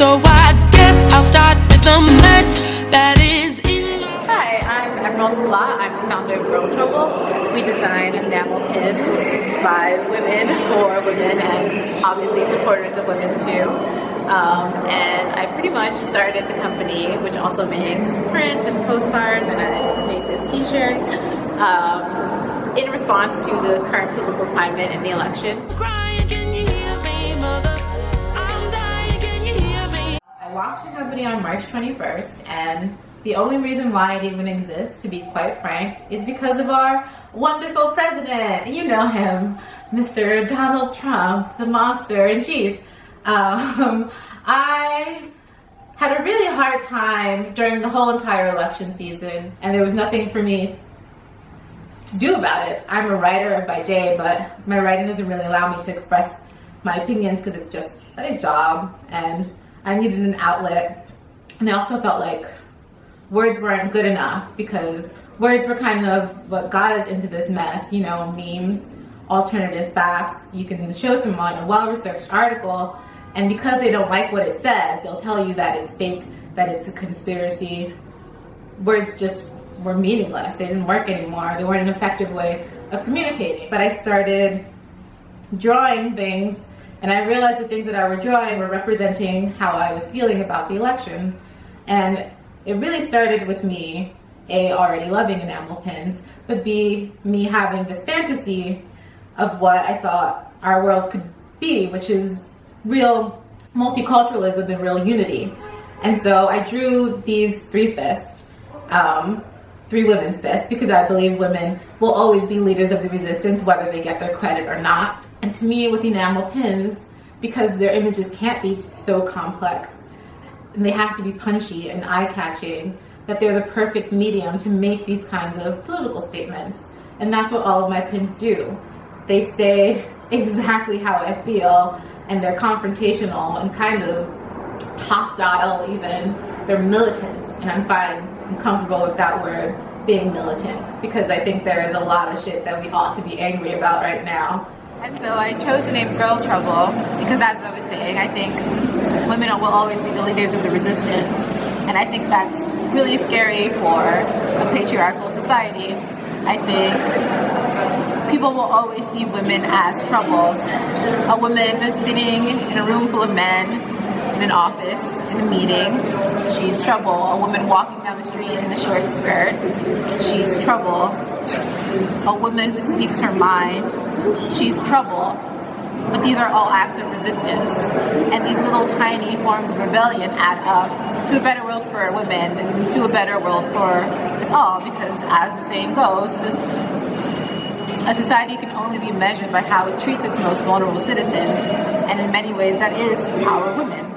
So I guess I'll start with a mess that is in. Hi, I'm Pellot. I'm the founder of GRL TRBL. We design enamel pins by women for women and obviously supporters of women too. And I pretty much started the company, which also makes prints and postcards, and I made this t-shirt in response to the current political climate and the election. Crying, can you hear me, mother? I'm dying, can you hear me? I launched the company on March 21st, and the only reason why it even exists, to be quite frank, is because of our wonderful president. You know him, Mr. Donald Trump, the monster in chief. I had a really hard time during the whole entire election season, and there was nothing for me to do about it. I'm a writer by day, but my writing doesn't really allow me to express my opinions because it's just a job, and I needed an outlet. And I also felt like words weren't good enough because words were kind of what got us into this mess, you know, memes, alternative facts. You can show someone a well-researched article, and because they don't like what it says, they'll tell you that it's fake, that it's a conspiracy. Words just were meaningless. They didn't work anymore. They weren't an effective way of communicating. But I started drawing things, and I realized the things that I were drawing were representing how I was feeling about the election. And it really started with me, A, already loving enamel pins, but B, me having this fantasy of what I thought our world could be, which is real multiculturalism and real unity. And so I drew these three fists, three women's fists, because I believe women will always be leaders of the resistance, whether they get their credit or not. And to me, with enamel pins, because their images can't be so complex, and they have to be punchy and eye-catching, that they're the perfect medium to make these kinds of political statements. And that's what all of my pins do. They say exactly how I feel, and they're confrontational and kind of hostile even. They're militant, and I'm comfortable with that word, being militant, because I think there is a lot of shit that we ought to be angry about right now. And so I chose the name GRL TRBL because, as I was saying, I think women will always be the leaders of the resistance, and I think that's really scary for a patriarchal society. I think people will always see women as trouble. A woman sitting in a room full of men, in an office, in a meeting, she's trouble. A woman walking down the street in a short skirt, she's trouble. A woman who speaks her mind, she's trouble. But these are all acts of resistance, and these little tiny forms of rebellion add up to a better world for women and to a better world for us all, because as the saying goes, a society can only be measured by how it treats its most vulnerable citizens, and in many ways that is our women.